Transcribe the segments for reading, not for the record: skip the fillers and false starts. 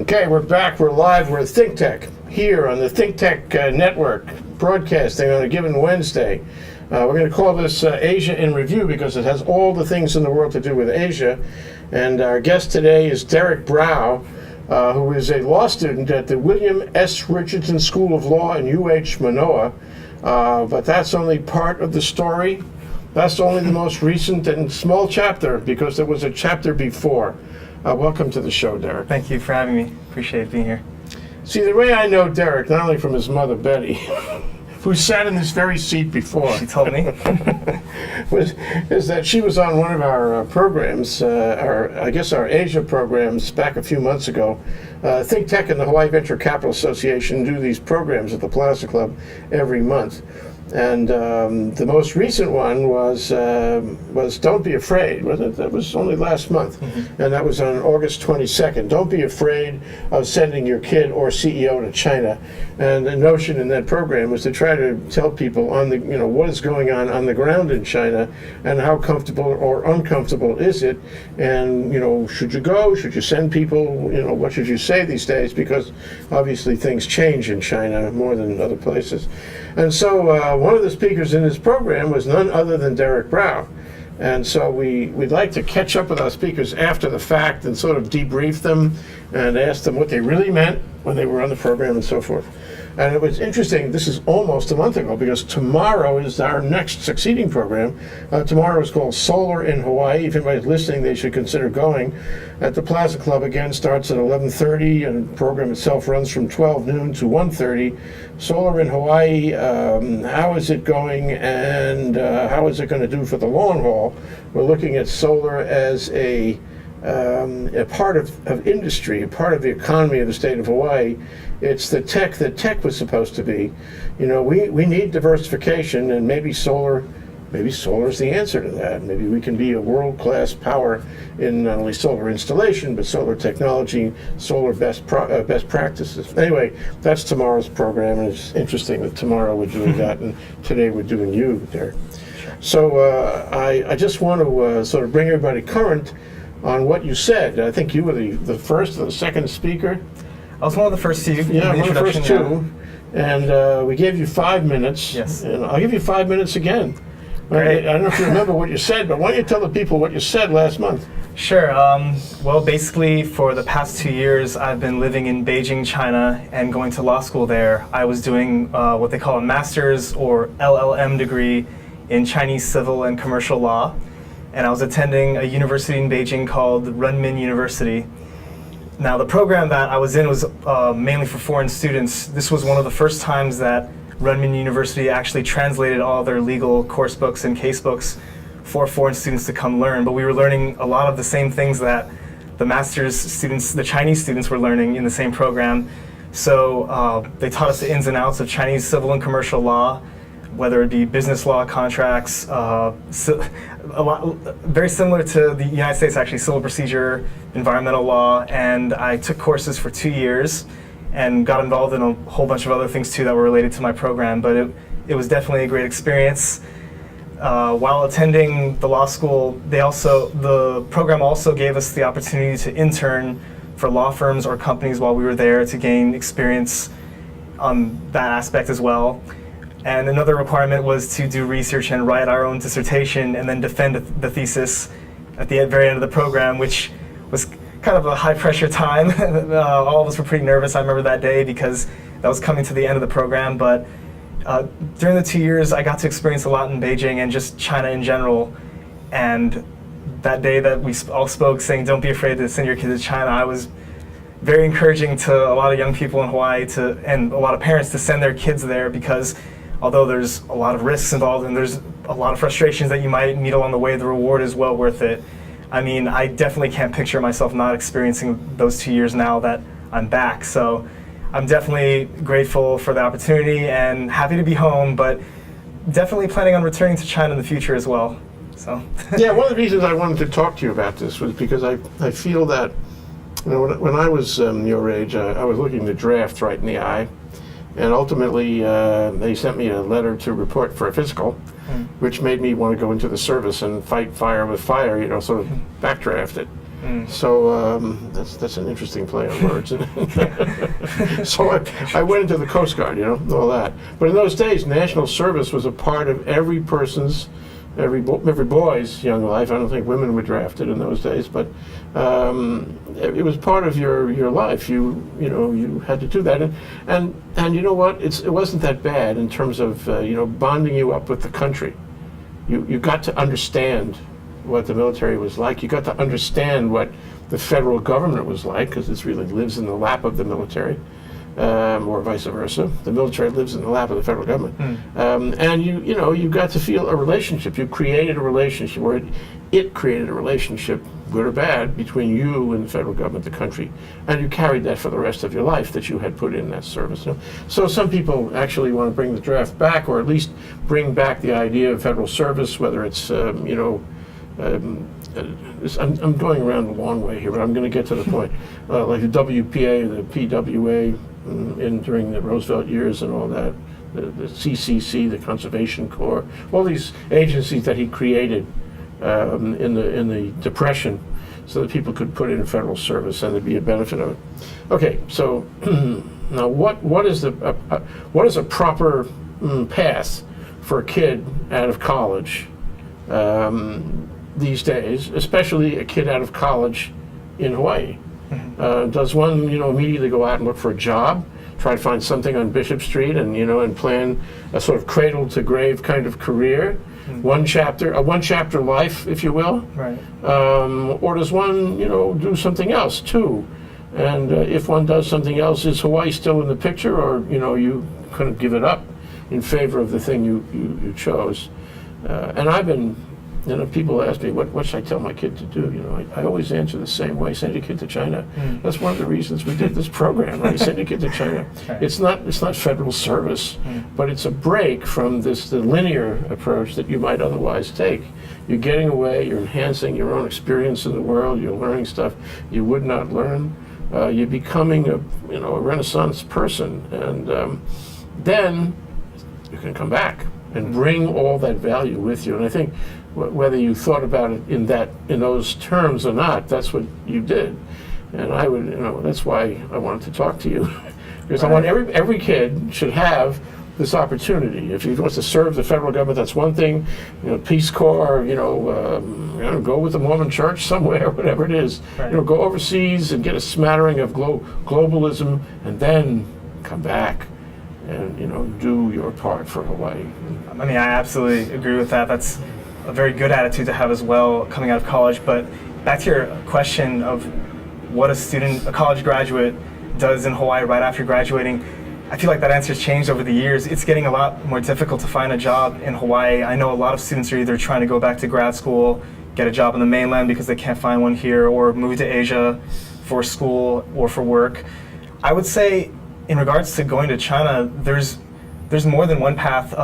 Okay, we're back. We're live. We're at ThinkTech here on the ThinkTech network, broadcasting on a given Wednesday. We're going to call this Asia in Review because it has all the things in the world to do with Asia. And our guest today is Derek Brow, who is a law student at the William S. Richardson School of Law in UH Manoa. But that's only part of the story. That's only the most recent and small chapter because there was a chapter before. Welcome to the show, Derek. Thank you for having me. Appreciate being here. See, the way I know Derek, not only from his mother, Betty, who sat in this very seat before. She told me. is that she was on one of our programs, our Asia programs back a few months ago. ThinkTech and the Hawaii Venture Capital Association do these programs at the Plaza Club every month. And the most recent one was Don't Be Afraid, wasn't it? That was only last month. Mm-hmm. And that was on August 22nd. Don't be afraid of sending your kid or CEO to China. And the notion in that program was to try to tell people what is going on the ground in China and how comfortable or uncomfortable is it. And, should you go? Should you send people? What should you say these days? Because obviously things change in China more than other places. And so one of the speakers in this program was none other than Derek Brow. And so we'd like to catch up with our speakers after the fact and sort of debrief them and ask them what they really meant when they were on the program and so forth. And it was interesting, this is almost a month ago, because tomorrow is our next succeeding program. Tomorrow is called Solar in Hawaii. If anybody's listening, they should consider going. At the Plaza Club, again, starts at 11:30, and the program itself runs from 12 noon to 1:30. Solar in Hawaii, how is it going, and how is it going to do for the long haul? We're looking at solar as a part of industry, a part of the economy of the state of Hawaii. It's the tech that tech was supposed to be. We need diversification, and maybe solar is the answer to that. Maybe we can be a world-class power in not only solar installation, but solar technology, solar best practices. Anyway, that's tomorrow's program, and it's interesting that tomorrow we're doing that, and today we're doing you there. So I just want to sort of bring everybody current on what you said. I think you were the first or the second speaker. I was one of the first two. Yeah, one of the first two. And we gave you 5 minutes. Yes. And I'll give you 5 minutes again. Great. I don't know if you remember what you said, but why don't you tell the people what you said last month? Sure. Well, basically, for the past 2 years, I've been living in Beijing, China, and going to law school there. I was doing what they call a master's or LLM degree in Chinese civil and commercial law. And I was attending a university in Beijing called Renmin University. Now, the program that I was in was mainly for foreign students. This was one of the first times that Renmin University actually translated all their legal course books and case books for foreign students to come learn. But we were learning a lot of the same things that the master's students, the Chinese students, were learning in the same program. So they taught us the ins and outs of Chinese civil and commercial law, whether it be business law, contracts, very similar to the United States, actually, civil procedure, environmental law, and I took courses for 2 years and got involved in a whole bunch of other things too that were related to my program, but it was definitely a great experience. While attending the law school, the program also gave us the opportunity to intern for law firms or companies while we were there to gain experience on that aspect as well. And another requirement was to do research and write our own dissertation and then defend the thesis at the very end of the program, which was kind of a high-pressure time. All of us were pretty nervous, I remember that day, because that was coming to the end of the program. But during the 2 years, I got to experience a lot in Beijing and just China in general. And that day that we all spoke saying, don't be afraid to send your kids to China, I was very encouraging to a lot of young people in Hawaii and a lot of parents to send their kids there, because although there's a lot of risks involved and there's a lot of frustrations that you might meet along the way, the reward is well worth it. I mean, I definitely can't picture myself not experiencing those 2 years now that I'm back. So I'm definitely grateful for the opportunity and happy to be home, but definitely planning on returning to China in the future as well. So yeah, one of the reasons I wanted to talk to you about this was because I feel that when I was your age, I was looking the draft right in the eye. And ultimately, they sent me a letter to report for a physical, which made me want to go into the service and fight fire with fire, sort of backdraft it. So that's an interesting play on words. So I went into the Coast Guard, all that. But in those days, national service was a part of every person's, every boy's young life. I don't think women were drafted in those days, but it was part of your life. You had to do that, and you know what? It wasn't that bad in terms of bonding you up with the country. You got to understand what the military was like. You got to understand what the federal government was like, because it really lives in the lap of the military, or vice versa. The military lives in the lap of the federal government. And you got to feel a relationship. You created a relationship, or it created a relationship, good or bad, between you and the federal government, the country. And you carried that for the rest of your life, that you had put in that service. So some people actually want to bring the draft back, or at least bring back the idea of federal service, whether it's, I'm going around a long way here, but I'm going to get to the point. Like the WPA, the PWA, during the Roosevelt years and all that, the CCC, the Conservation Corps, all these agencies that he created in the Depression, so that people could put in federal service and there'd be a benefit of it. Okay, so now what is a proper path for a kid out of college these days, especially a kid out of college in Hawaii? Does one, immediately go out and look for a job, try to find something on Bishop Street, and plan a sort of cradle to grave kind of career, a one chapter life, if you will? Right. Or does one, do something else too? And if one does something else, is Hawaii still in the picture, or you kind of give it up in favor of the thing you chose? And I've been. People ask me, what should I tell my kid to do? I always answer the same way: send your kid to China. That's one of the reasons we did this program, right? Send your kid to China. Right. It's not federal service, but it's a break from the linear approach that you might otherwise take. You're getting away. You're enhancing your own experience in the world. You're learning stuff you would not learn. You're becoming a Renaissance person, and then you can come back and bring all that value with you. And I think whether you thought about it in those terms or not, that's what you did. And I would, that's why I wanted to talk to you, because I want every kid should have this opportunity. If he wants to serve the federal government, that's one thing. Peace Corps, go with the Mormon Church somewhere, whatever it is. Right. Go overseas and get a smattering of globalism, and then come back and do your part for Hawaii. I absolutely agree with that. That's a very good attitude to have as well, coming out of college. But back to your question of what a college graduate does in Hawaii right after graduating, I feel like that answer's changed over the years. It's getting a lot more difficult to find a job in Hawaii. I know a lot of students are either trying to go back to grad school, get a job on the mainland because they can't find one here, or move to Asia for school or for work. I would say, in regards to going to China, there's more than one path.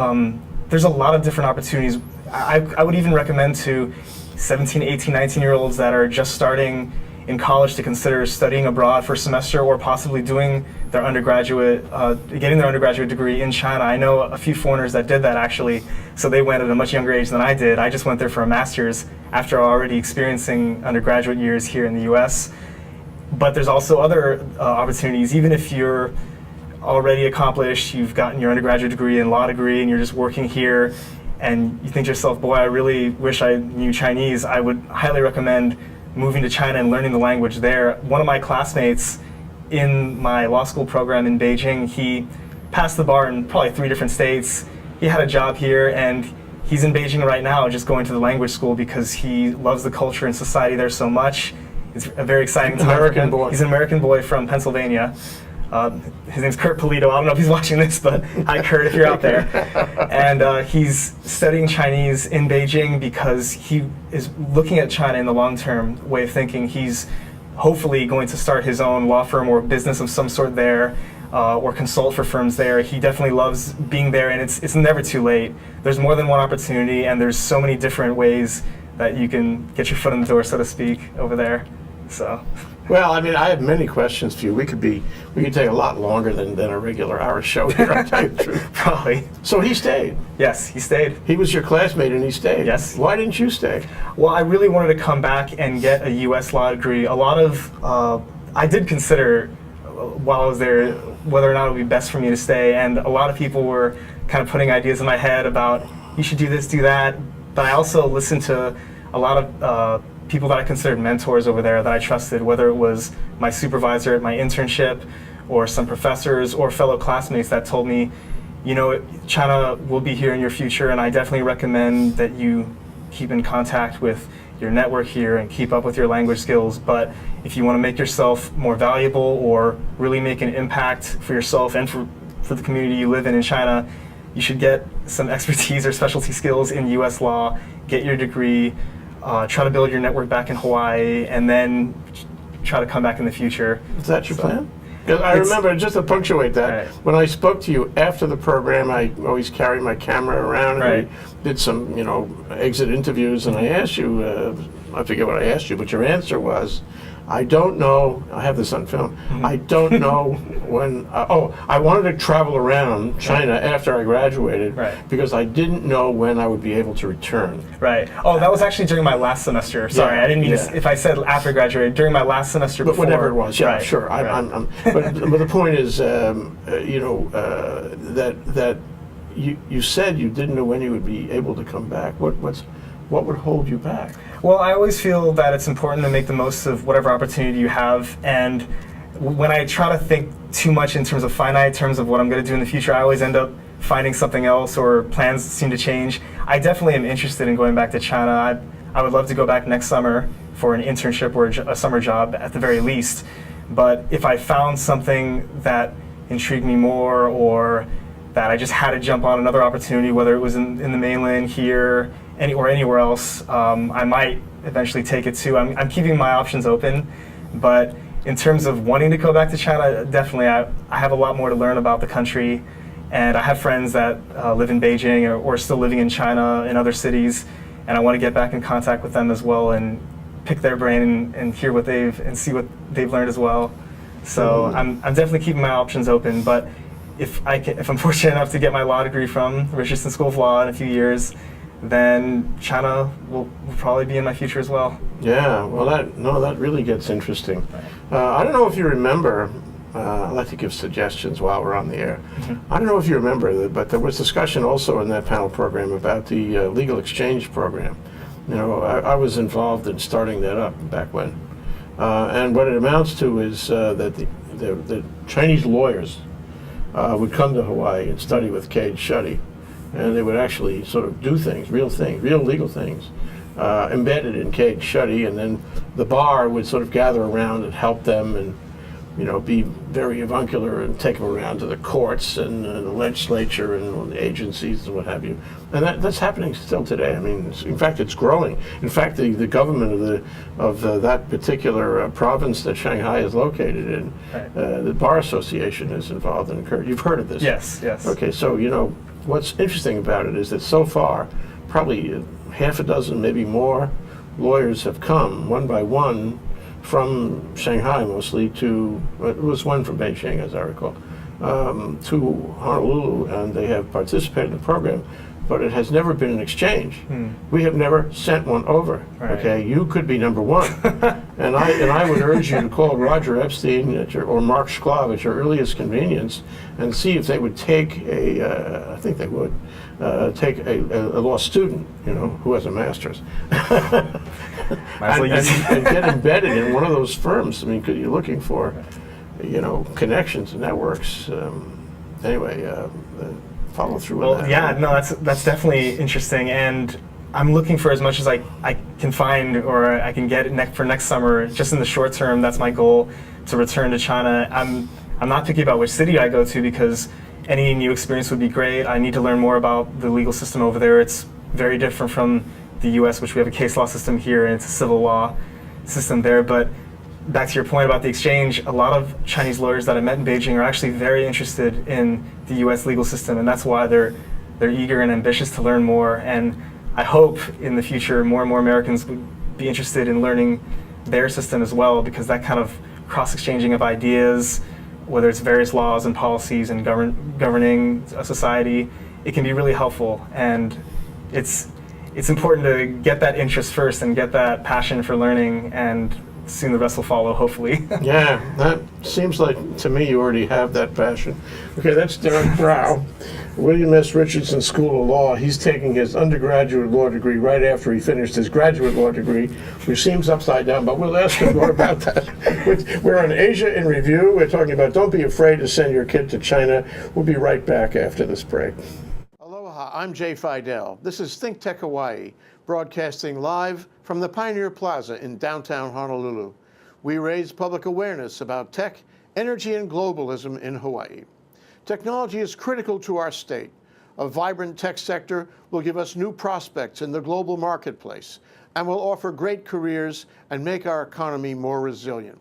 There's a lot of different opportunities. I would even recommend to 17, 18, 19-year-olds that are just starting in college to consider studying abroad for a semester, or possibly doing their getting their undergraduate degree in China. I know a few foreigners that did that, actually. So they went at a much younger age than I did. I just went there for a master's after already experiencing undergraduate years here in the US. But there's also other opportunities. Even if you're already accomplished, you've gotten your undergraduate degree and law degree, and you're just working here, and you think to yourself, boy, I really wish I knew Chinese, I would highly recommend moving to China and learning the language there. One of my classmates in my law school program in Beijing, he passed the bar in probably 3 different states. He had a job here, and he's in Beijing right now just going to the language school because he loves the culture and society there so much. It's a very exciting time. American boy. He's an American boy from Pennsylvania. His name's Kurt Polito. I don't know if he's watching this, but hi, Kurt, if you're out there. And he's studying Chinese in Beijing because he is looking at China in the long-term way of thinking. He's hopefully going to start his own law firm or business of some sort there, or consult for firms there. He definitely loves being there, and it's never too late. There's more than one opportunity, and there's so many different ways that you can get your foot in the door, so to speak, over there. So. Well, I mean, I have many questions for you. We could take a lot longer than a regular hour show here, I'll tell you the truth. Probably. So he stayed. Yes, he stayed. He was your classmate and he stayed. Yes. Why didn't you stay? Well, I really wanted to come back and get a U.S. law degree. I did consider while I was there whether or not it would be best for me to stay, and a lot of people were kind of putting ideas in my head about you should do this, do that. But I also listened to a lot of people that I considered mentors over there that I trusted, whether it was my supervisor at my internship or some professors or fellow classmates that told me, China will be here in your future, and I definitely recommend that you keep in contact with your network here and keep up with your language skills. But if you want to make yourself more valuable or really make an impact for yourself and for the community you live in China, you should get some expertise or specialty skills in U.S. law, get your degree, try to build your network back in Hawaii, and then try to come back in the future. Is that your plan? Because I remember, just to punctuate that, right. When I spoke to you after the program, I always carried my camera around Right. and we did some, exit interviews, and I asked you, I forget what I asked you, but your answer was, I don't know, I have this on film, I don't know when, I wanted to travel around China after I graduated Right. because I didn't know when I would be able to return. Right. Oh, that was actually during my last semester. Sorry, Yeah, I didn't mean yeah. to, if I said after I graduated, during my last semester But before. whatever it was, yeah, Right, sure. right. But the point is, that you said you didn't know when you would be able to come back. What would hold you back? Well, I always feel that it's important to make the most of whatever opportunity you have, and when I try to think too much in terms of finite terms of what I'm going to do in the future, I always end up finding something else or plans seem to change. I definitely am interested in going back to China. I would love to go back next summer for an internship or a summer job at the very least. But if I found something that intrigued me more, or that I just had to jump on another opportunity, whether it was in the mainland here or anywhere else, I might eventually take it too. I'm keeping my options open, but in terms of wanting to go back to China, definitely I have a lot more to learn about the country, and I have friends that live in Beijing or still living in China in other cities, and I want to get back in contact with them as well and pick their brain and hear what and see what they've learned as well. So I'm definitely keeping my options open, but if I'm fortunate enough to get my law degree from Richardson School of Law in a few years, then China will probably be in my future as well. Yeah, well, that really gets interesting. I don't know if you remember. I'd like to give suggestions while we're on the air. I don't know if you remember, but there was discussion also in that panel program about the legal exchange program. I was involved in starting that up back when. And what it amounts to is that the Chinese lawyers would come to Hawaii and study with Cade Schutte, and they would actually sort of do things, real legal things, embedded in Cade Schutte, and then the bar would sort of gather around and help them and be very avuncular and take them around to the courts and the legislature and the agencies and what have you. And that's happening still today. I mean, in fact, it's growing. In fact, the government of that particular province that Shanghai is located in, the Bar Association is involved in it. You've heard of this? Yes, yes. Okay, so what's interesting about it is that so far, probably half a dozen, maybe more, lawyers have come one by one from Shanghai mostly to, it was one from Beijing as I recall, to Honolulu, and they have participated in the program, but it has never been an exchange. We have never sent one over. Right. Okay, you could be number one, and I would urge you to call Roger Epstein or Mark Schklav at your earliest convenience and see if they would take I think they would take a law student, who has a master's. and get embedded in one of those firms. I mean, because you're looking for, connections and networks. Anyway, follow through. Well, on that. yeah, no, that's definitely interesting, and I'm looking for as much as I can find or I can get for next summer. Just in the short term, that's my goal, to return to China. I'm not picky about which city I go to because any new experience would be great. I need to learn more about the legal system over there. It's very different from the U.S., which we have a case law system here, and it's a civil law system there. But back to your point about the exchange, a lot of Chinese lawyers that I met in Beijing are actually very interested in the U.S. legal system, and that's why they're eager and ambitious to learn more. And I hope in the future more and more Americans would be interested in learning their system as well, because that kind of cross-exchanging of ideas, whether it's various laws and policies and governing a society, it can be really helpful. And it's important to get that interest first and get that passion for learning, and soon the rest will follow, hopefully. Yeah, that seems like, to me, you already have that passion. Okay, that's Derek Brow, William S. Richardson School of Law. He's taking his undergraduate law degree right after he finished his graduate law degree, which seems upside down, but we'll ask him more about that. We're on Asia in Review. We're talking about don't be afraid to send your kid to China. We'll be right back after this break. Aloha, I'm Jay Fidell. This is ThinkTech Hawaii, broadcasting live from the Pioneer Plaza in downtown Honolulu. We raise public awareness about tech, energy, and globalism in Hawaii. Technology is critical to our state. A vibrant tech sector will give us new prospects in the global marketplace and will offer great careers and make our economy more resilient.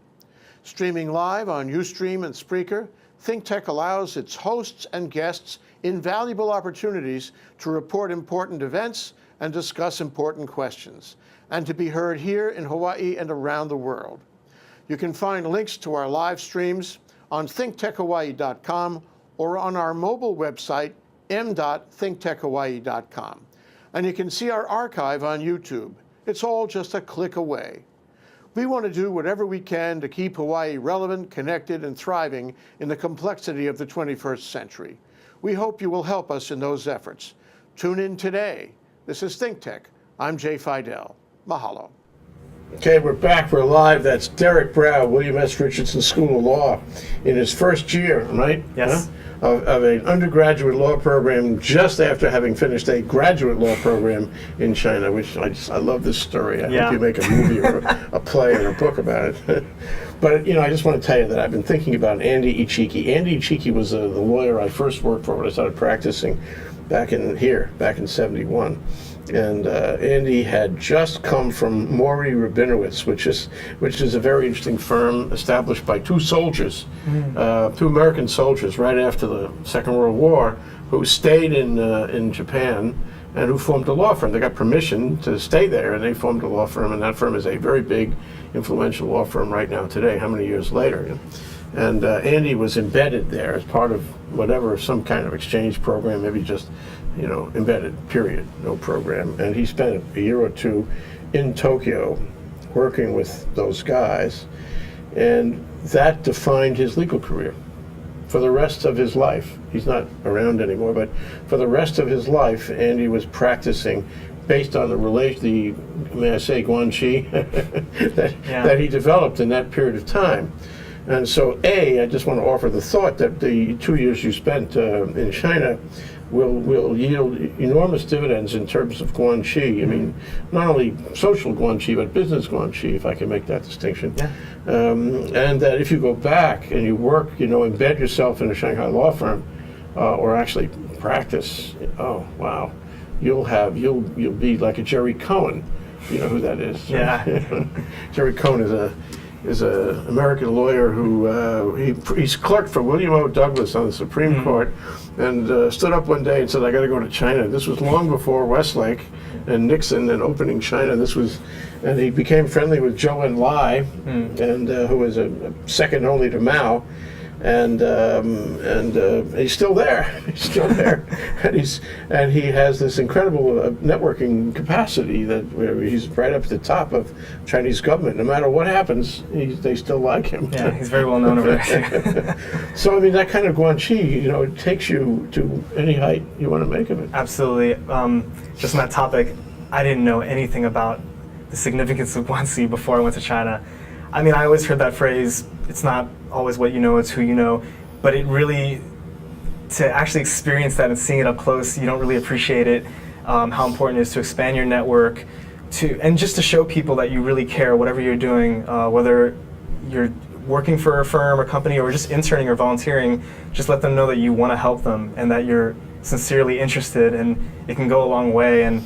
Streaming live on Ustream and Spreaker, ThinkTech allows its hosts and guests invaluable opportunities to report important events and discuss important questions, and to be heard here in Hawaii and around the world. You can find links to our live streams on thinktechhawaii.com or on our mobile website, m.thinktechhawaii.com. And you can see our archive on YouTube. It's all just a click away. We want to do whatever we can to keep Hawaii relevant, connected, and thriving in the complexity of the 21st century. We hope you will help us in those efforts. Tune in today. This is ThinkTech. I'm Jay Fidell. Mahalo. Okay, we're back. We're live. That's Derek Brow, William S. Richardson School of Law, in his first year, right? Yes. Of an undergraduate law program just after having finished a graduate law program in China, which I love this story. I hope you make a movie or a play or a book about it. But, I just want to tell you that I've been thinking about Andy Ichiki. Andy Ichiki was the lawyer I first worked for when I started practicing back in 71. And Andy had just come from Maury Rabinowitz, which is a very interesting firm established by two American soldiers right after the Second World War, who stayed in Japan and who formed a law firm. They got permission to stay there, and they formed a law firm, and that firm is a very big, influential law firm right now today, how many years later. And Andy was embedded there as part of whatever, some kind of exchange program, maybe just, embedded, period, no program. And he spent a year or two in Tokyo working with those guys, and that defined his legal career for the rest of his life. He's not around anymore, but for the rest of his life, Andy was practicing based on the may I say, guanxi that he developed in that period of time. And so, I just want to offer the thought that the 2 years you spent in China will yield enormous dividends in terms of guanxi. I mean, not only social guanxi, but business guanxi, if I can make that distinction. Yeah. And that if you go back and you work, embed yourself in a Shanghai law firm, or actually practice, oh, wow, you'll be like a Jerry Cohen. You know who that is? Yeah. Jerry Cohen is a American lawyer who he's clerked for William O. Douglas on the Supreme Court, and stood up one day and said, "I got to go to China." This was long before Westlake and Nixon and opening China. And he became friendly with Zhou Enlai, and who was a second only to Mao. And he's still there. He's still there, and he has this incredible networking capacity where he's right up at the top of Chinese government. No matter what happens, they still like him. Yeah, he's very well known over there. So that kind of guanxi, it takes you to any height you want to make of it. Absolutely. Just on that topic, I didn't know anything about the significance of guanxi before I went to China. I always heard that phrase, it's not always what you know, it's who you know, but it really, to actually experience that and seeing it up close, you don't really appreciate it, how important it is to expand your network, and just to show people that you really care, whatever you're doing, whether you're working for a firm or company or just interning or volunteering, just let them know that you want to help them and that you're sincerely interested, and it can go a long way. And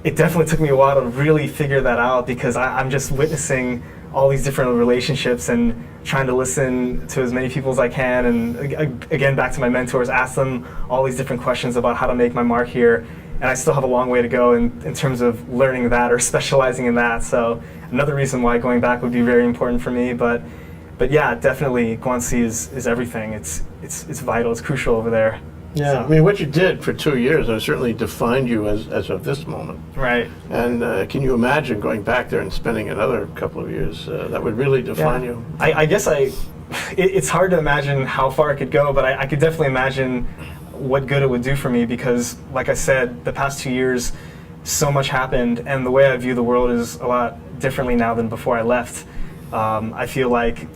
it definitely took me a while to really figure that out, because I'm just witnessing all these different relationships and trying to listen to as many people as I can, and again, back to my mentors, ask them all these different questions about how to make my mark here. and I still have a long way to go in terms of learning that or specializing in that. So another reason why going back would be very important for me. But yeah, definitely Guanxi is everything. It's vital. It's crucial over there. Yeah, So. I mean, what you did for 2 years certainly defined you as of this moment. Right. And can you imagine going back there and spending another couple of years? That would really define you. I guess it's hard to imagine how far it could go, but I could definitely imagine what good it would do for me because, like I said, the past 2 years, so much happened, and the way I view the world is a lot differently now than before I left. I feel like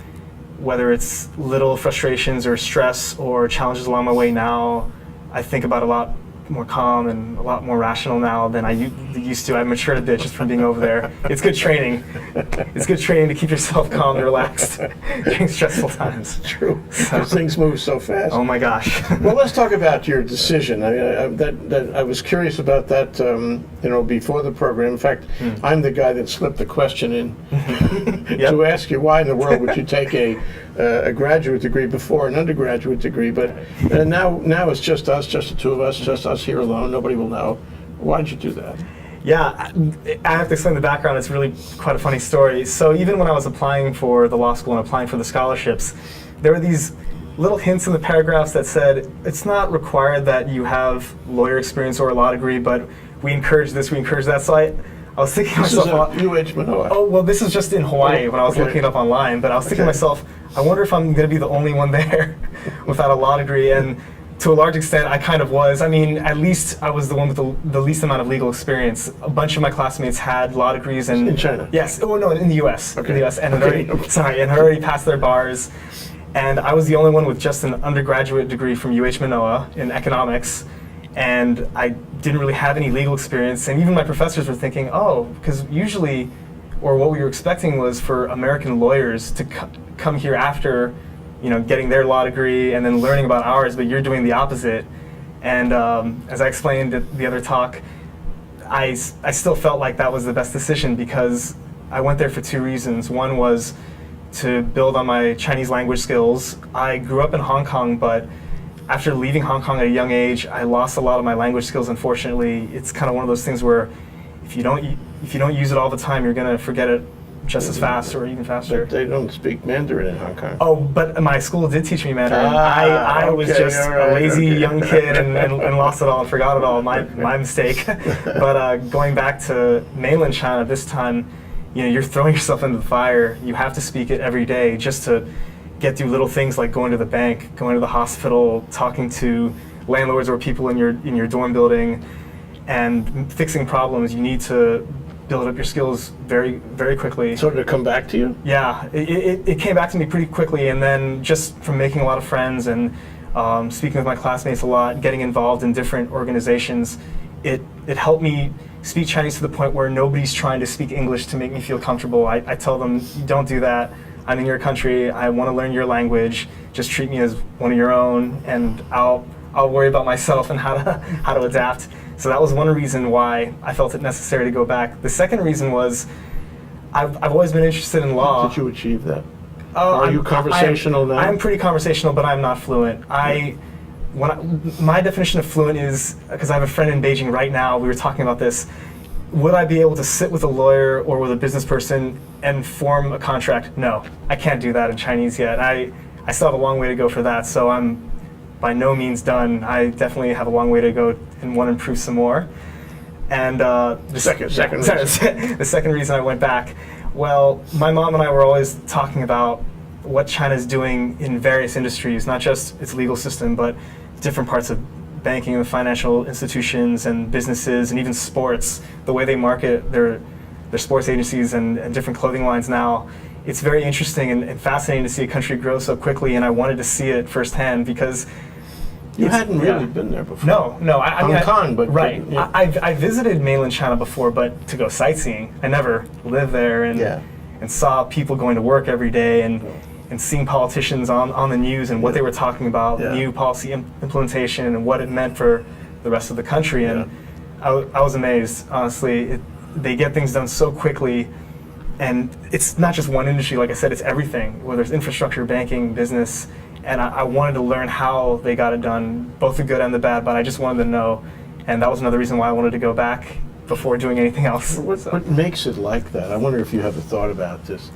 whether it's little frustrations or stress or challenges along my way now, I think about a lot more calm and a lot more rational now than I used to. I've matured a bit just from being over there. It's good training. It's good training to keep yourself calm and relaxed during stressful times. True. Things move so fast. Oh my gosh. Well, let's talk about your decision. I was curious about that. Before the program. In fact, I'm the guy that slipped the question in Yep. to ask you why in the world would you take a graduate degree before an undergraduate degree. But now it's just us, just the two of us, just us here alone. Nobody will know. Why did you do that? Yeah, I have to explain the background. It's really quite a funny story. So even when I was applying for the law school and applying for the scholarships, there were these little hints in the paragraphs that said, it's not required that you have lawyer experience or a law degree, but we encourage this, we encourage that. So I was thinking to myself, UH Manoa. oh, well, this is just in Hawaii when I was Okay. looking it up online, but I was thinking to myself, I wonder if I'm going to be the only one there without a law degree. And to a large extent, I kind of was. I mean, at least I was the one with the least amount of legal experience. A bunch of my classmates had law degrees In China? Yes. Oh, no, in the U.S. Okay. In the U.S. And had Okay. had already passed their bars. And I was the only one with just an undergraduate degree from UH Manoa in economics. And I didn't really have any legal experience. And even my professors were thinking, oh, because usually, or what we were expecting was for American lawyers to come here after, getting their law degree and then learning about ours, but you're doing the opposite. And as I explained at the other talk, I still felt like that was the best decision because I went there for two reasons. One was to build on my Chinese language skills. I grew up in Hong Kong, but after leaving Hong Kong at a young age, I lost a lot of my language skills, unfortunately. It's kind of one of those things where if you don't use it all the time, you're going to forget it just as fast or even faster. But they don't speak Mandarin in Hong Kong. Oh, but my school did teach me Mandarin. I was okay, just all right, a lazy okay. young kid and lost it all and forgot it all. My mistake. But going back to mainland China this time, you're throwing yourself into the fire. You have to speak it every day just to get through little things like going to the bank, going to the hospital, talking to landlords or people in your dorm building, and fixing problems. You need to build up your skills very, very quickly. So did it come back to you? Yeah, it came back to me pretty quickly, and then just from making a lot of friends and speaking with my classmates a lot, getting involved in different organizations, it helped me speak Chinese to the point where nobody's trying to speak English to make me feel comfortable. I tell them, don't do that. I'm in your country. I want to learn your language. Just treat me as one of your own, and I'll worry about myself and how to adapt. So that was one reason why I felt it necessary to go back. The second reason was I've always been interested in law. Did you achieve that? Are you conversational now? I'm pretty conversational, but I'm not fluent. My definition of fluent is, because I have a friend in Beijing right now, we were talking about this, would I be able to sit with a lawyer or with a business person and form a contract? No, I can't do that in Chinese yet. I still have a long way to go for that, so I'm by no means done. I definitely have a long way to go and want to improve some more. And the second reason I went back, well, my mom and I were always talking about what China's doing in various industries, not just its legal system, but different parts of banking and financial institutions and businesses and even sports, the way they market their sports agencies and different clothing lines now. It's very interesting and fascinating to see a country grow so quickly, and I wanted to see it firsthand because you hadn't really been there before. No. I mean, Hong Kong, but right. Yeah. I visited mainland China before, but to go sightseeing. I never lived there and saw people going to work every day and seeing politicians on the news and what they were talking about, new policy implementation and what it meant for the rest of the country. And I was amazed, honestly. They get things done so quickly. And it's not just one industry, like I said, it's everything, whether it's infrastructure, banking, business. And I wanted to learn how they got it done, both the good and the bad, but I just wanted to know. And that was another reason why I wanted to go back before doing anything else. What makes it like that? I wonder if you have a thought about this.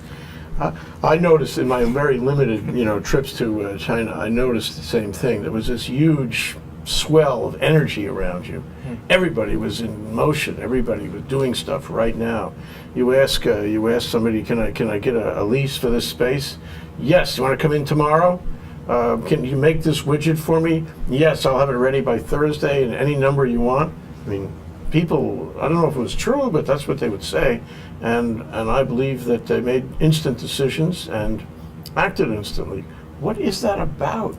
I noticed in my very limited, trips to China, I noticed the same thing. There was this huge swell of energy around you. Everybody was in motion. Everybody was doing stuff right now. You ask somebody, can I get a lease for this space? Yes. You want to come in tomorrow? Can you make this widget for me? Yes, I'll have it ready by Thursday and any number you want. I mean, people, I don't know if it was true, but that's what they would say. And I believe that they made instant decisions and acted instantly. What is that about?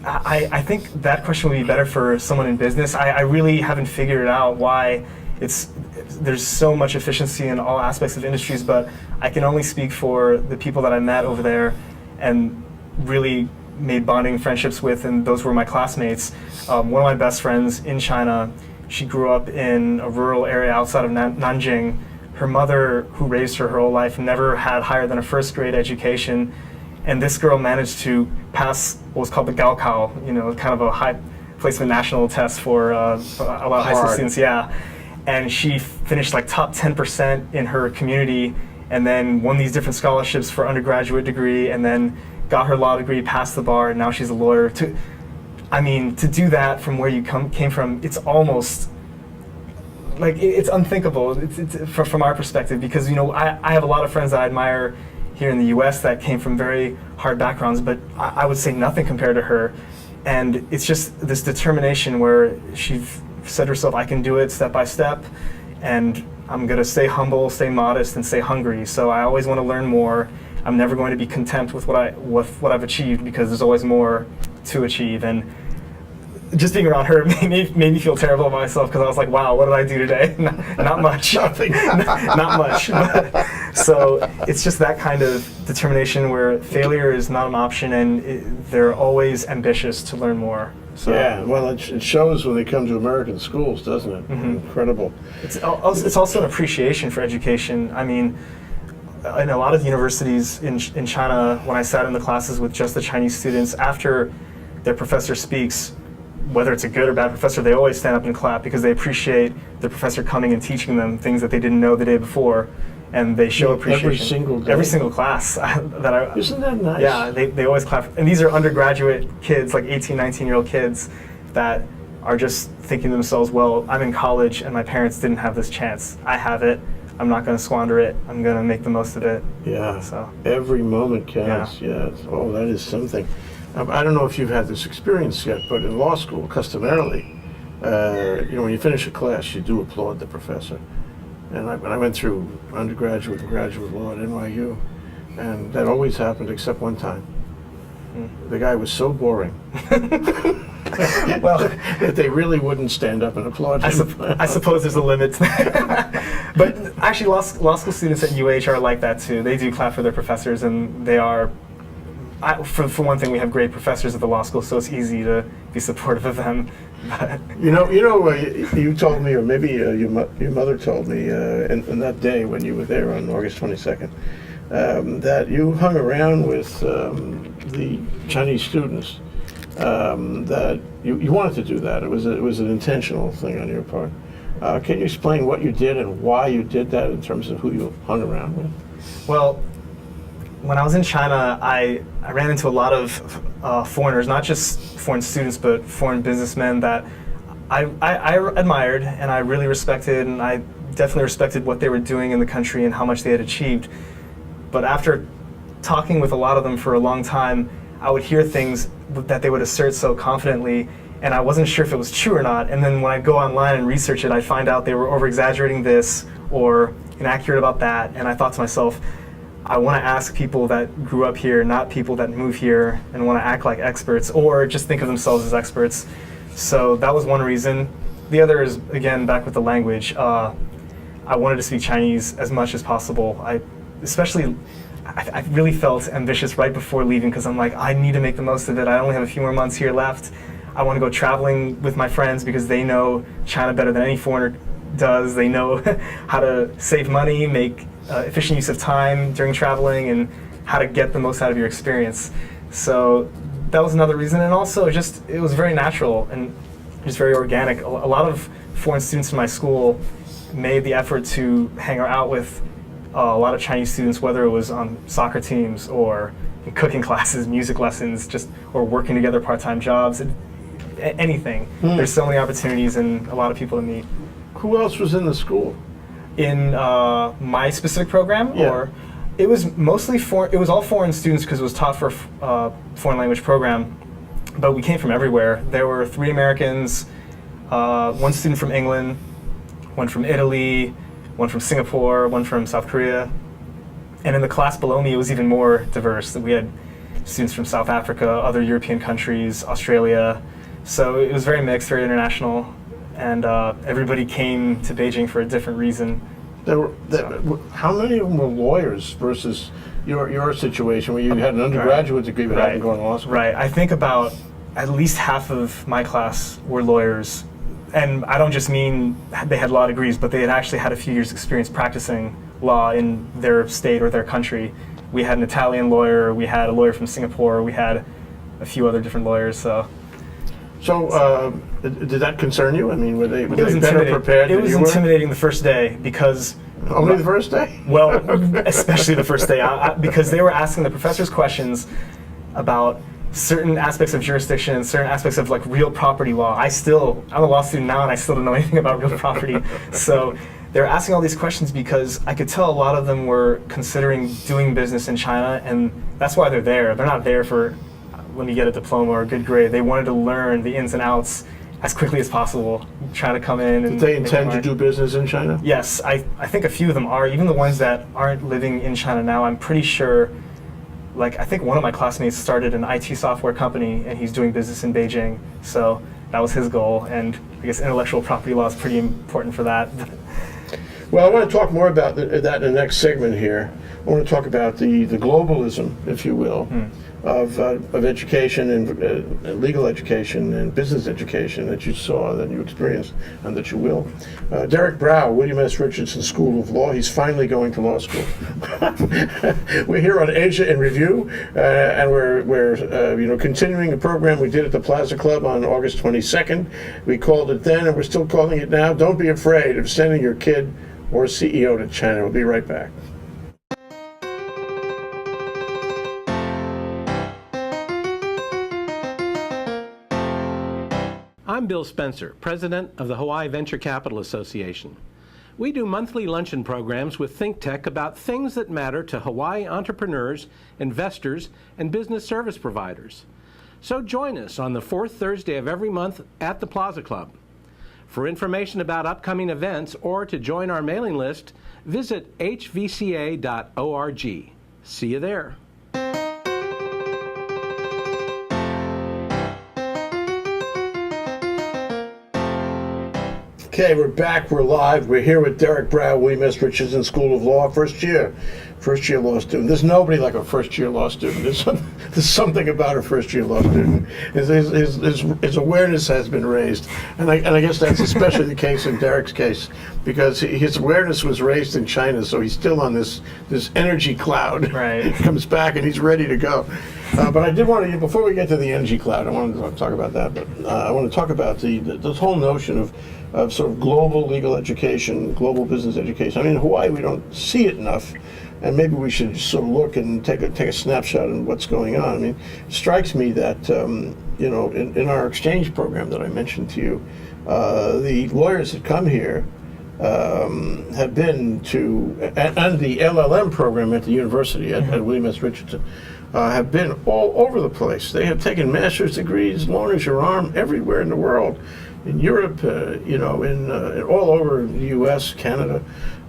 I think that question would be better for someone in business. I really haven't figured out why there's so much efficiency in all aspects of industries, but I can only speak for the people that I met over there and really made bonding friendships with, and those were my classmates. One of my best friends in China, she grew up in a rural area outside of Nanjing. Her mother, who raised her whole life, never had higher than a first grade education, and this girl managed to pass what was called the Gaokao, kind of a high placement national test for a lot of high school students, yeah. And she finished like top 10% in her community, and then won these different scholarships for undergraduate degree, and then got her law degree, passed the bar, and now she's a lawyer. To do that from where you came from, it's almost like it's unthinkable. It's from our perspective, because I have a lot of friends that I admire here in the U.S. that came from very hard backgrounds, but I would say nothing compared to her. And it's just this determination where she said to herself, I can do it step by step, and I'm going to stay humble, stay modest, and stay hungry. So I always want to learn more. I'm never going to be content with what I've achieved, because there's always more to achieve. And just being around her made me feel terrible about myself, because I was like, wow, what did I do today? Not much. Nothing. Not much. So it's just that kind of determination where failure is not an option, and they're always ambitious to learn more. So, yeah, well, it shows when they come to American schools, doesn't it? Mm-hmm. Incredible. It's also an appreciation for education. I mean, in a lot of universities in China, when I sat in the classes with just the Chinese students, after their professor speaks, whether it's a good or bad professor, they always stand up and clap, because they appreciate the professor coming and teaching them things that they didn't know the day before, and they show appreciation. Every single day? Every single class. Isn't that nice? Yeah, they always clap. And these are undergraduate kids, like 18, 19-year-old kids that are just thinking to themselves, well, I'm in college and my parents didn't have this chance. I have it. I'm not going to squander it. I'm going to make the most of it. Yeah, so every moment counts. Yeah. Oh, that is something. I don't know if you've had this experience yet, but in law school, customarily, when you finish a class, you do applaud the professor. And I went through undergraduate and graduate law at NYU, and that always happened except one time. The guy was so boring well, that they really wouldn't stand up and applaud him. I suppose there's a limit to that. But actually, law school students at UH are like that too. They do clap for their professors, and they are, for one thing, we have great professors at the law school, so it's easy to be supportive of them. You told me, or maybe your mother told me, in that day when you were there on August 22nd, that you hung around with the Chinese students. That you wanted to do that. It was an intentional thing on your part. Can you explain what you did and why you did that in terms of who you hung around with? Well, when I was in China, I ran into a lot of foreigners, not just foreign students, but foreign businessmen that I admired and I really respected, and I definitely respected what they were doing in the country and how much they had achieved. But after talking with a lot of them for a long time, I would hear things that they would assert so confidently, and I wasn't sure if it was true or not. And then when I go online and research it, I find out they were over-exaggerating this or inaccurate about that, and I thought to myself, I want to ask people that grew up here, not people that move here and want to act like experts or just think of themselves as experts. So that was one reason. The other is, again, back with the language. I wanted to speak Chinese as much as possible. I really felt ambitious right before leaving, because I'm like, I need to make the most of it. I only have a few more months here left. I want to go traveling with my friends because they know China better than any foreigner does. They know how to save money, make efficient use of time during traveling, and how to get the most out of your experience. So that was another reason, and also just it was very natural. And just very organic. A lot of foreign students in my school made the effort to hang out with a lot of Chinese students, whether it was on soccer teams or in cooking classes, music lessons, or working together part-time jobs, anything. There's so many opportunities and a lot of people to meet. Who else was in the school? In my specific program, Yeah. or it was mostly it was all foreign students because it was taught for a foreign language program, but we came from everywhere. There were 3 Americans, 1 student from England, 1 from Italy, 1 from Singapore, 1 from South Korea. And in the class below me, it was even more diverse. We had students from South Africa, other European countries, Australia. So it was very mixed, very international. And everybody came to Beijing for a different reason. How many of them were lawyers versus your situation where you had an undergraduate degree but hadn't gone to law school? Right. I think about at least half of my class were lawyers. And I don't just mean they had law degrees, but they had actually had a few years' experience practicing law in their state or their country. We had an Italian lawyer, we had a lawyer from Singapore, we had a few other different lawyers. So did that concern you? I mean, were they better intimidating. prepared It was intimidating the first day because... Only the first day? Well, especially the first day, because they were asking the professors questions about certain aspects of jurisdiction and certain aspects of like real property law. I'm a law student now and I still don't know anything about real property. So they're asking all these questions because I could tell a lot of them were considering doing business in China, and that's why they're there. They're not there for when you get a diploma or a good grade. They wanted to learn the ins and outs as quickly as possible, try to come in. Did they intend to do business in China? Yes, I think a few of them are. Even the ones that aren't living in China now, I'm pretty sure, like I think one of my classmates started an IT software company and he's doing business in Beijing. So that was his goal, and I guess intellectual property law is pretty important for that. Well, I want to talk more about that in the next segment here. I want to talk about the globalism, if you will, of education and legal education and business education that you saw, that you experienced, and that you will. Derek Brow, William S. Richardson School of Law. He's finally going to law school. We're here on Asia in Review, and we're continuing a program we did at the Plaza Club on August 22nd. We called it then, and we're still calling it now. Don't be afraid of sending your kid or CEO to China. We'll be right back. I'm Bill Spencer, president of the Hawaii Venture Capital Association. We do monthly luncheon programs with ThinkTech about things that matter to Hawaii entrepreneurs, investors, and business service providers. So join us on the 4th Thursday of every month at the Plaza Club. For information about upcoming events or to join our mailing list, visit hvca.org. See you there. Okay, we're back, we're live. We're here with Derek Brow, William S. Richardson School of Law, first year law student. There's nobody like a first year law student. There's something about a first year law student. His awareness has been raised. And I guess that's especially the case in Derek's case, because his awareness was raised in China, so he's still on this energy cloud. Right. He comes back and he's ready to go. But I did want to, before we get to the energy cloud, I wanted to talk about that, but I want to talk about this whole notion of sort of global legal education, global business education. I mean, in Hawaii, we don't see it enough, and maybe we should sort of look and take a snapshot of what's going on. I mean, it strikes me that, in our exchange program that I mentioned to you, the lawyers that come here have been to, and the LLM program at the university at William S. Richardson, have been all over the place. They have taken master's degrees, long as your arm, everywhere in the world. In Europe, in all over the U.S., Canada,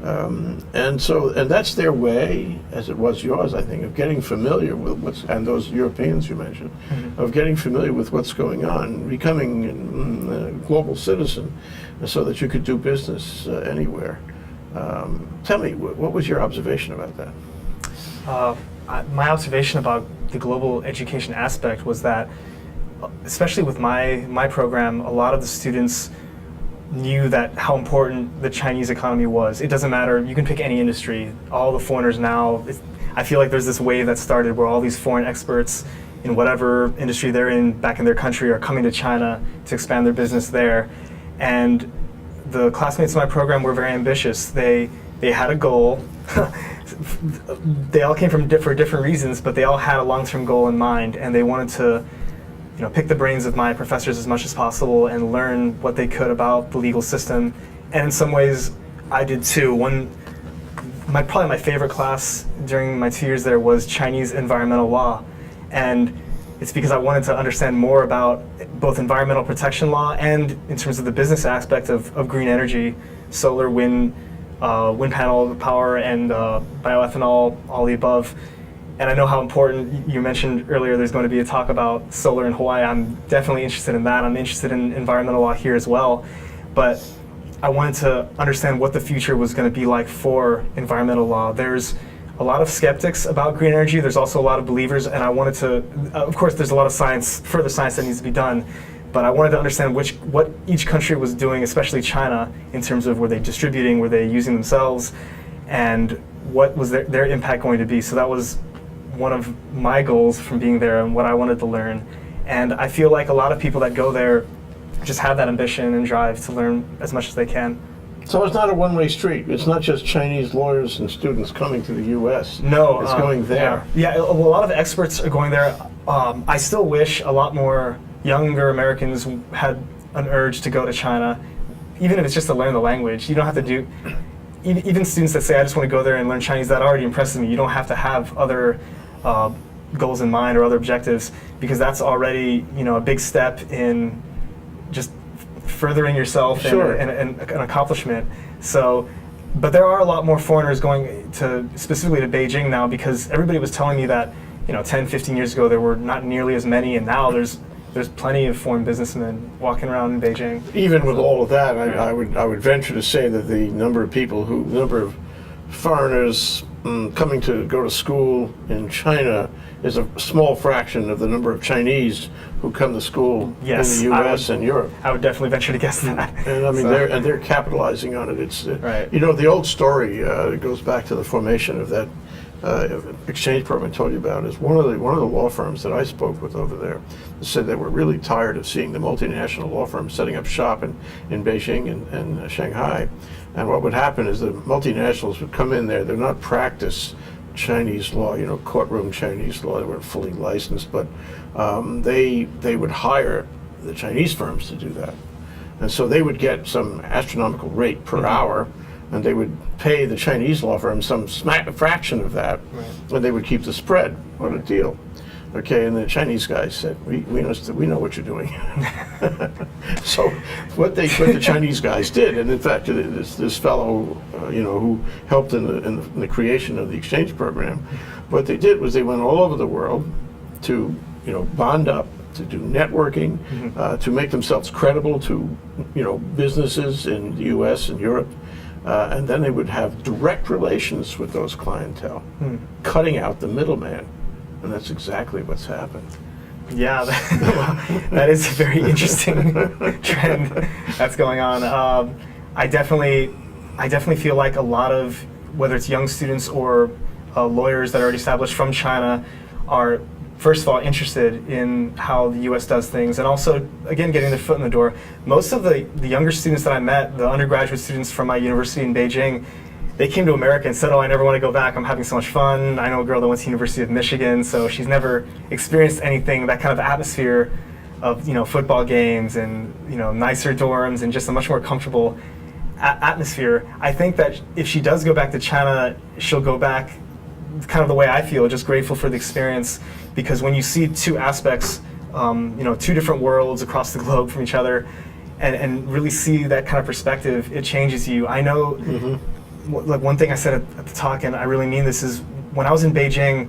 and that's their way, as it was yours, I think, of getting familiar with and those Europeans you mentioned, of getting familiar with what's going on, becoming a global citizen, so that you could do business anywhere. Tell me, what was your observation about that? My observation about the global education aspect was that, especially with my program, a lot of the students knew that how important the Chinese economy was. It doesn't matter, you can pick any industry. All the foreigners now, I feel like there's this wave that started where all these foreign experts in whatever industry they're in back in their country are coming to China to expand their business there. And the classmates in my program were very ambitious. They had a goal. They all came from for different reasons, but they all had a long-term goal in mind, and they wanted to pick the brains of my professors as much as possible and learn what they could about the legal system. And in some ways, I did too. Probably my favorite class during my 2 years there was Chinese environmental law. And it's because I wanted to understand more about both environmental protection law and in terms of the business aspect of green energy, solar, wind panel power, and bioethanol, all the above. And I know how important, you mentioned earlier there's going to be a talk about solar in Hawaii. I'm definitely interested in that. I'm interested in environmental law here as well. But I wanted to understand what the future was going to be like for environmental law. There's a lot of skeptics about green energy. There's also a lot of believers, and I wanted to, of course, there's a lot of further science that needs to be done, but I wanted to understand what each country was doing, especially China, in terms of were they distributing, were they using themselves, and what was their impact going to be. So that was one of my goals from being there and what I wanted to learn. And I feel like a lot of people that go there just have that ambition and drive to learn as much as they can. So it's not a one-way street. It's not just Chinese lawyers and students coming to the U.S. No. It's going there. Yeah, a lot of experts are going there. I still wish a lot more younger Americans had an urge to go to China, even if it's just to learn the language. You don't have to do, even students that say, I just want to go there and learn Chinese, that already impresses me. You don't have to have other goals in mind or other objectives, because that's already a big step in just furthering yourself. Sure. and an accomplishment. So, but there are a lot more foreigners going to, specifically to Beijing now, because everybody was telling me that 10, 15 years ago there were not nearly as many, and now there's plenty of foreign businessmen walking around in Beijing. Even with all of that, I would venture to say that the number of foreigners coming to go to school in China is a small fraction of the number of Chinese who come to school in the U.S. and Europe. I would definitely venture to guess that. And I mean, they're capitalizing on it. It's right. The old story goes back to the formation of that exchange program I told you about. Is one of the law firms that I spoke with over there said they were really tired of seeing the multinational law firms setting up shop in Beijing and Shanghai. And what would happen is the multinationals would come in there. They're not practice Chinese law, courtroom Chinese law. They weren't fully licensed, but they would hire the Chinese firms to do that. And so they would get some astronomical rate per hour, and they would pay the Chinese law firm some fraction of that, right. And they would keep the spread on a deal. Okay, and the Chinese guys said, we know what you're doing. So what the Chinese guys did, and in fact this fellow who helped in the creation of the exchange program, what they did was they went all over the world to bond up, to do networking, to make themselves credible to businesses in the U.S. and Europe, and then they would have direct relations with those clientele, cutting out the middleman. And that's exactly what's happened. Yeah, that is a very interesting trend that's going on. I definitely feel like a lot of, whether it's young students or lawyers that are already established from China, are first of all interested in how the U.S. does things, and also, again, getting their foot in the door. Most of the younger students that I met, the undergraduate students from my university in Beijing, they came to America and said, I never want to go back. I'm having so much fun. I know a girl that went to University of Michigan, so she's never experienced anything, that kind of atmosphere of football games and nicer dorms and just a much more comfortable atmosphere. I think that if she does go back to China, she'll go back kind of the way I feel, just grateful for the experience, because when you see two aspects, two different worlds across the globe from each other, and really see that kind of perspective, it changes you. I know. Like one thing I said at the talk, and I really mean this, is when I was in Beijing,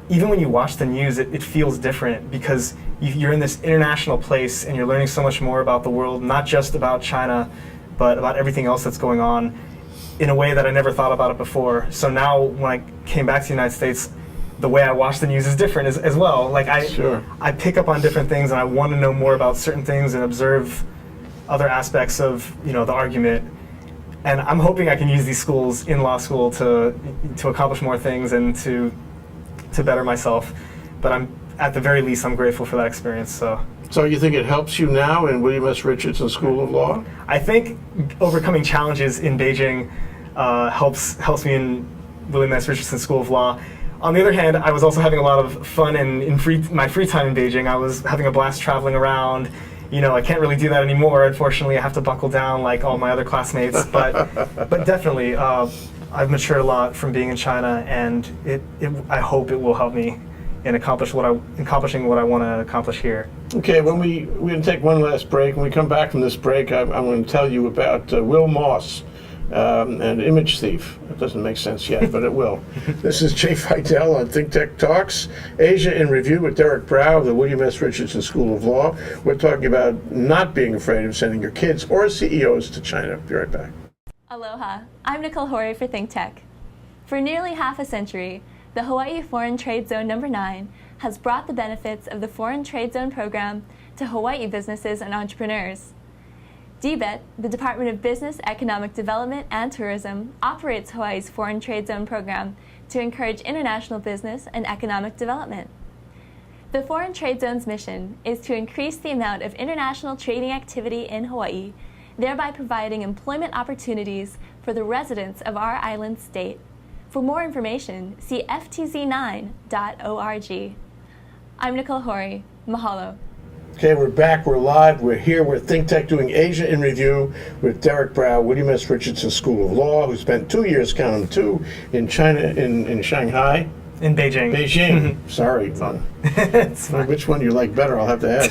even when you watch the news, it feels different, because you're in this international place and you're learning so much more about the world, not just about China, but about everything else that's going on, in a way that I never thought about it before. So now when I came back to the United States, the way I watch the news is different as well. Like I pick up on different things, and I want to know more about certain things and observe other aspects of the argument. And I'm hoping I can use these schools in law school to accomplish more things and to better myself. But at the very least, I'm grateful for that experience. So you think it helps you now in William S. Richardson School of Law? I think overcoming challenges in Beijing helps me in William S. Richardson School of Law. On the other hand, I was also having a lot of fun in my free time in Beijing. I was having a blast traveling around. I can't really do that anymore. Unfortunately, I have to buckle down like all my other classmates. But definitely, I've matured a lot from being in China, and I hope it will help me in accomplishing what I want to accomplish here. Okay, we're going to take one last break. When we come back from this break, I'm going to tell you about Will Moss, an image thief. It doesn't make sense yet, but it will. This is Jay Fidell on ThinkTech Talks, Asia in Review with Derek Brow of the William S. Richardson School of Law. We're talking about not being afraid of sending your kids or CEOs to China. Be right back. Aloha, I'm Nicole Hori for ThinkTech. For nearly half a century, the Hawaii Foreign Trade Zone No. 9 has brought the benefits of the Foreign Trade Zone program to Hawaii businesses and entrepreneurs. DBET, the Department of Business, Economic Development, and Tourism, operates Hawaii's Foreign Trade Zone program to encourage international business and economic development. The Foreign Trade Zone's mission is to increase the amount of international trading activity in Hawaii, thereby providing employment opportunities for the residents of our island state. For more information, see ftz9.org. I'm Nicole Hori. Mahalo. Okay, we're back, we're live, we're here, we're ThinkTech doing Asia in Review with Derek Brow, William S. Richardson School of Law, who spent 2 years, count them two, in China, in Shanghai. In Beijing. Beijing, sorry. It's fine. Which one you like better, I'll have to ask.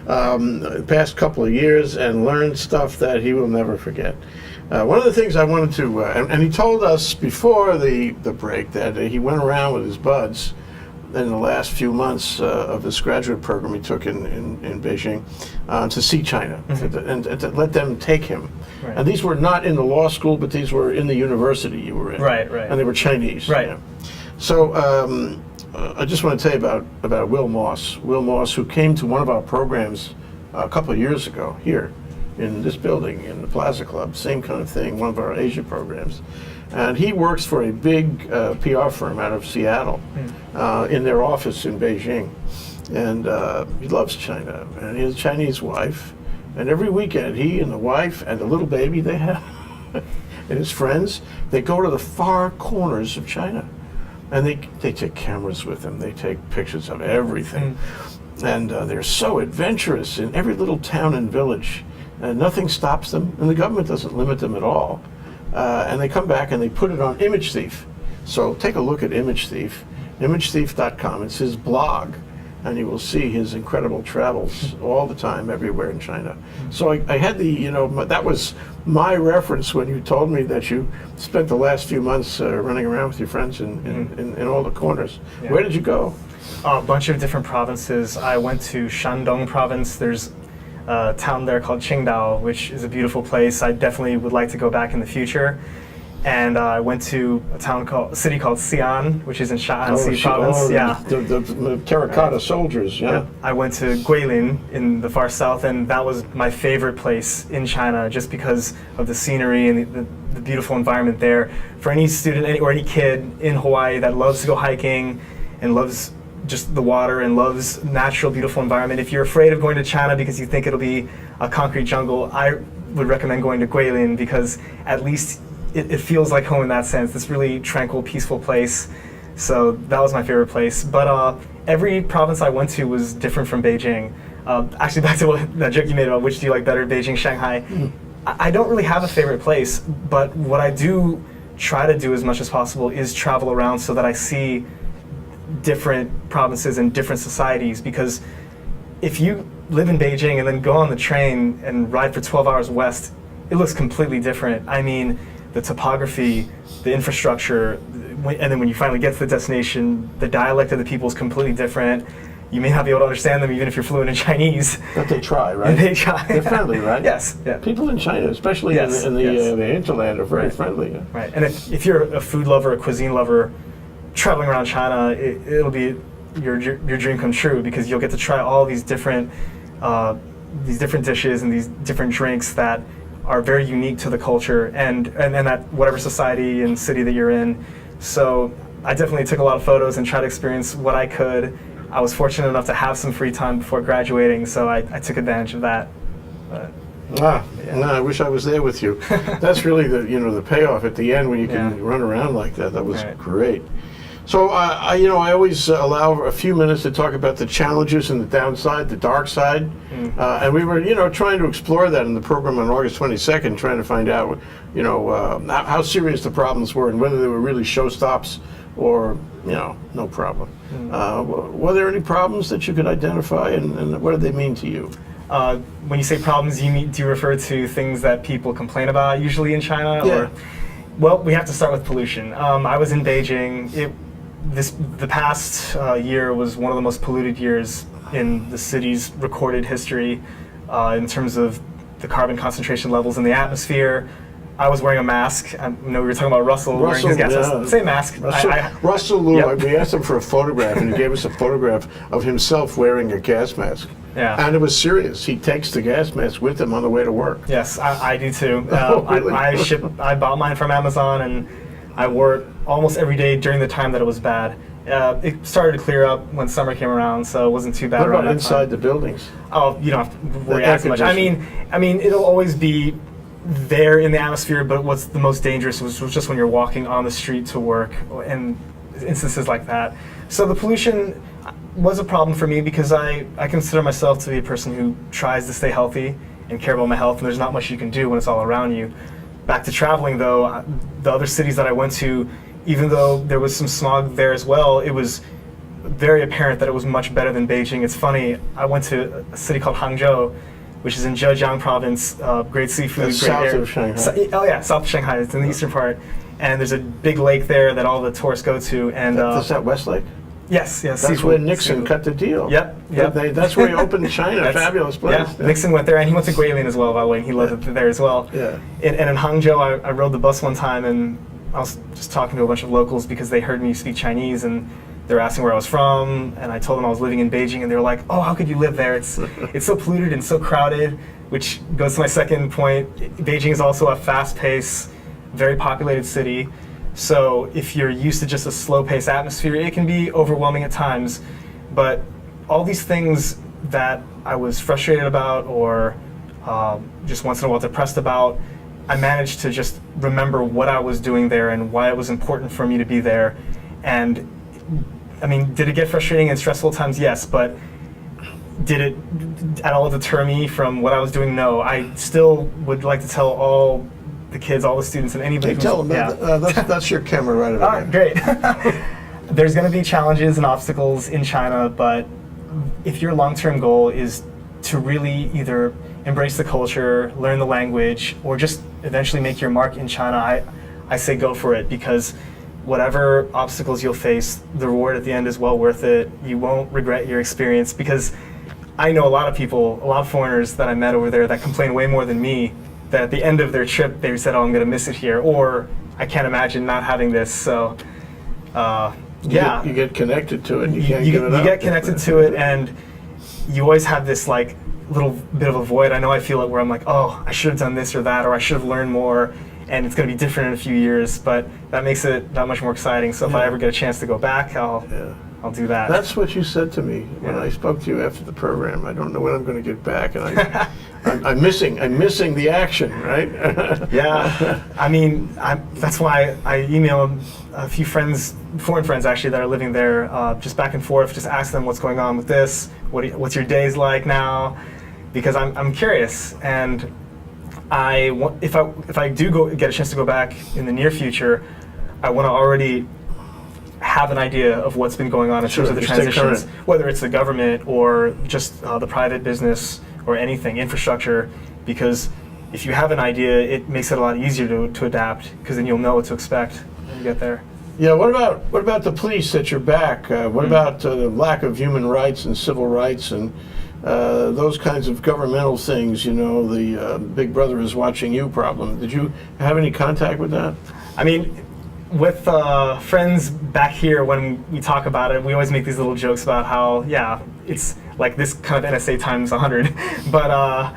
The past couple of years and learned stuff that he will never forget. One of the things I wanted to, and he told us before the break that he went around with his buds in the last few months of this graduate program he took in Beijing to see China and to let them take him. Right. And these were not in the law school, but these were in the university you were in. Right. And they were Chinese. Right. Yeah. So I just want to tell you about Will Moss. Will Moss, who came to one of our programs a couple of years ago here in this building, in the Plaza Club, same kind of thing, one of our Asia programs. And he works for a big PR firm out of Seattle in their office in Beijing. And he loves China. And he has a Chinese wife. And every weekend, he and the wife and the little baby they have and his friends, they go to the far corners of China. And they take cameras with them. They take pictures of everything. And they're so adventurous in every little town and village. And nothing stops them. And the government doesn't limit them at all. And they come back and they put it on Image Thief. So take a look at Image Thief, imagethief.com. It's his blog, and you will see his incredible travels all the time, everywhere in China. So I had that was my reference when you told me that you spent the last few months running around with your friends in all the corners. Yeah. Where did you go? A bunch of different provinces. I went to Shandong province. There's a town there called Qingdao, which is a beautiful place. I definitely would like to go back in the future. And I went to a city called Xi'an, which is in Shaanxi province. The terracotta soldiers. Yeah. I went to Guilin in the far south, and that was my favorite place in China, just because of the scenery and the beautiful environment there. For any student or any kid in Hawaii that loves to go hiking and loves just the water and loves natural, beautiful environment. If you're afraid of going to China because you think it'll be a concrete jungle, I would recommend going to Guilin, because at least it feels like home in that sense. This really tranquil, peaceful place. So that was my favorite place. But every province I went to was different from Beijing. Actually, back to that joke you made about which do you like better, Beijing, Shanghai. I don't really have a favorite place, but what I do try to do as much as possible is travel around so that I see different provinces and different societies, because if you live in Beijing and then go on the train and ride for 12 hours west, it looks completely different. I mean, the topography, the infrastructure, and then when you finally get to the destination, the dialect of the people is completely different. You may not be able to understand them even if you're fluent in Chinese. But they try, right? And they try. They're friendly, right? Yes. Yeah. People in China, especially in the hinterland, are very friendly. Right. And if you're a food lover, a cuisine lover, traveling around China, it'll be your dream come true, because you'll get to try all these different dishes and these different drinks that are very unique to the culture and that whatever society and city that you're in. So I definitely took a lot of photos and tried to experience what I could. I was fortunate enough to have some free time before graduating, so I took advantage of that. But, No, I wish I was there with you. That's really the payoff at the end when you can run around like that. That was great. So I always allow a few minutes to talk about the challenges and the downside, the dark side, and we were trying to explore that in the program on August 22nd, trying to find out how serious the problems were and whether they were really showstops or no problem. Were there any problems that you could identify, and what did they mean to you? When you say problems, do you refer to things that people complain about usually in China? Yeah. Well, we have to start with pollution. I was in Beijing. The past year was one of the most polluted years in the city's recorded history in terms of the carbon concentration levels in the atmosphere. I was wearing a mask. We were talking about Russell wearing his gas mask. Same mask. Russell, we asked him for a photograph, and he gave us a photograph of himself wearing a gas mask. Yeah. And it was serious. He takes the gas mask with him on the way to work. Yes, I do too. Really? I bought mine from Amazon, and I wore it almost every day during the time that it was bad. It started to clear up when summer came around, so it wasn't too bad. What around about that inside time. the buildings? Oh, you don't have to worry air as much. I mean, it'll always be there in the atmosphere, but what's the most dangerous was just when you're walking on the street to work and instances like that. So the pollution was a problem for me because I consider myself to be a person who tries to stay healthy and care about my health, and there's not much you can do when it's all around you. Back to traveling though, the other cities that I went to, even though there was some smog there as well, it was very apparent that it was much better than Beijing. It's funny, I went to a city called Hangzhou, which is in Zhejiang province, great seafood, That's great south air. of Shanghai. South of Shanghai. It's in the eastern part, and there's a big lake there that all the tourists go to. And Is that Westlake? yes, That's seafood, where Nixon seafood. cut the deal. Yep. That's where he opened China. Fabulous place. Yeah, Nixon went there, and he went to Guilin as well, by the way, and he loved it there as well. Yeah. And in Hangzhou, I rode the bus one time, and I was just talking to a bunch of locals because they heard me speak Chinese, and they were asking where I was from, and I told them I was living in Beijing, and they were like, "Oh, how could you live there? It's so polluted and so crowded." Which goes to my second point. Beijing is also a fast-paced, very populated city. So if you're used to just a slow-paced atmosphere, it can be overwhelming at times. But all these things that I was frustrated about or just once in a while depressed about, I managed to just remember what I was doing there and why it was important for me to be there. And I mean, did it get frustrating and stressful at times? Yes, but did it at all deter me from what I was doing? No. I still would like to tell all the kids, all the students, and anybody who's... Tell them, that's your camera right over All right, great. There's going to be challenges and obstacles in China, but if your long-term goal is to really either embrace the culture, learn the language, or just eventually make your mark in China, I say go for it, because whatever obstacles you'll face, the reward at the end is well worth it. You won't regret your experience, because I know a lot of people, a lot of foreigners that I met over there that complain way more than me, that at the end of their trip they said, "Oh, I'm going to miss it here," or "I can't imagine not having this." So, You get connected to it. You can't give it up. You get connected to it, and you always have this like little bit of a void. I know I feel it where I'm like, "Oh, I should have done this or that, or I should have learned more," and it's going to be different in a few years. But that makes it that much more exciting. So if I ever get a chance to go back, I'll do that. That's what you said to me when I spoke to you after the program. I don't know when I'm going to get back, and I'm missing the action, right? Yeah, I mean, that's why I email a few friends, foreign friends actually, that are living there, just back and forth, just ask them what's going on with this, what's your days like now, because I'm curious, and if I do get a chance to go back in the near future, I want to already have an idea of what's been going on in terms of the transitions, whether it's the government or just the private business or anything, infrastructure, because if you have an idea, it makes it a lot easier to adapt, because then you'll know what to expect when you get there. Yeah, what about the police at your back? What about the lack of human rights and civil rights and those kinds of governmental things, the Big Brother is watching you problem? Did you have any contact with that? I mean, with friends back here, when we talk about it, we always make these little jokes about how, it's like this kind of NSA times 100. But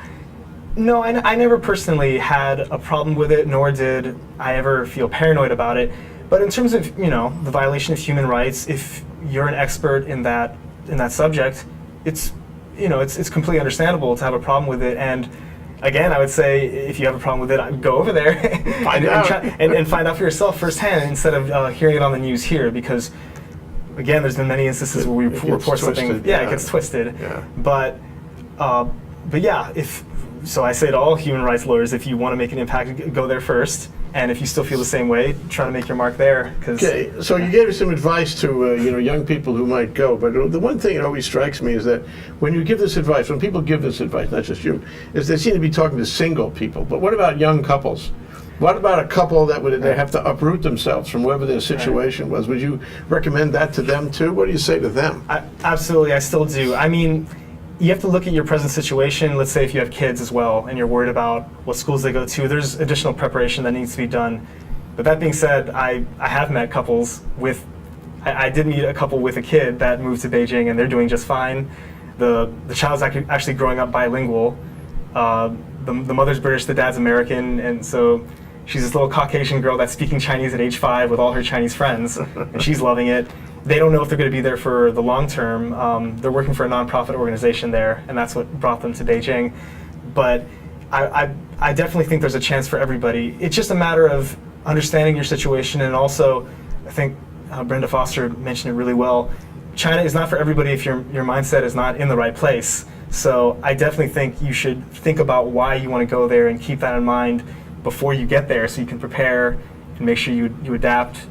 no, I never personally had a problem with it, nor did I ever feel paranoid about it. But in terms of, the violation of human rights, if you're an expert in that that subject, it's it's completely understandable to have a problem with it. And again, I would say if you have a problem with it, go over there and find out for yourself firsthand instead of hearing it on the news here, because again, there's been many instances where we report something. Yeah, it gets twisted. Yeah. But yeah, so I say to all human rights lawyers, if you want to make an impact, go there first. And if you still feel the same way, try to make your mark there. Okay, so you gave us some advice to young people who might go, but the one thing that always strikes me is that when you give this advice, when people give this advice, not just you, is they seem to be talking to single people. But what about young couples? What about a couple that they have to uproot themselves from whatever their situation was? Would you recommend that to them too? What do you say to them? Absolutely, I still do. I mean, you have to look at your present situation. Let's say if you have kids as well and you're worried about what schools they go to, there's additional preparation that needs to be done. But that being said, I have met couples with, I did meet a couple with a kid that moved to Beijing and they're doing just fine. The child's actually growing up bilingual. The mother's British, the dad's American, and so she's this little Caucasian girl that's speaking Chinese at age 5 with all her Chinese friends, and she's loving it. They don't know if they're going to be there for the long term. They're working for a nonprofit organization there, and that's what brought them to Beijing. But I definitely think there's a chance for everybody. It's just a matter of understanding your situation, and also, I think Brenda Foster mentioned it really well. China is not for everybody if your mindset is not in the right place. So I definitely think you should think about why you want to go there and keep that in mind before you get there, so you can prepare and make sure you adapt.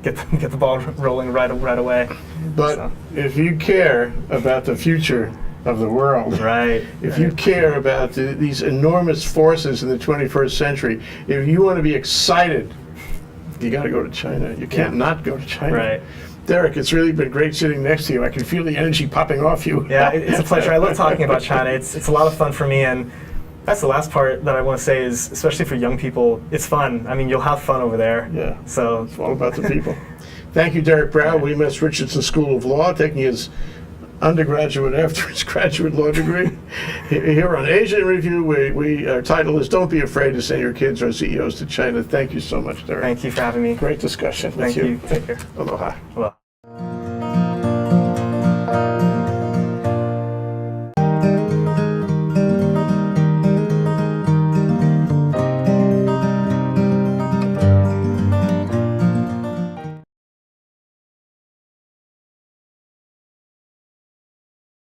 Get the ball rolling right away. But if you care about the future of the world, if you care about these enormous forces in the 21st century, if you want to be excited, you got to go to China. You can't not go to China. Right. Derek, it's really been great sitting next to you. I can feel the energy popping off you. Yeah, it's a pleasure. I love talking about China. It's a lot of fun for me, and that's the last part that I want to say is, especially for young people, it's fun. I mean, you'll have fun over there. Yeah. So it's all about the people. Thank you, Derek Brown, William S. Richardson School of Law, taking his undergraduate after his graduate law degree. Here on Asia in Review, our title is "Don't Be Afraid to Send Your Kids or CEOs to China." Thank you so much, Derek. Thank you for having me. Great discussion. Thank you. Take care. Aloha. Aloha.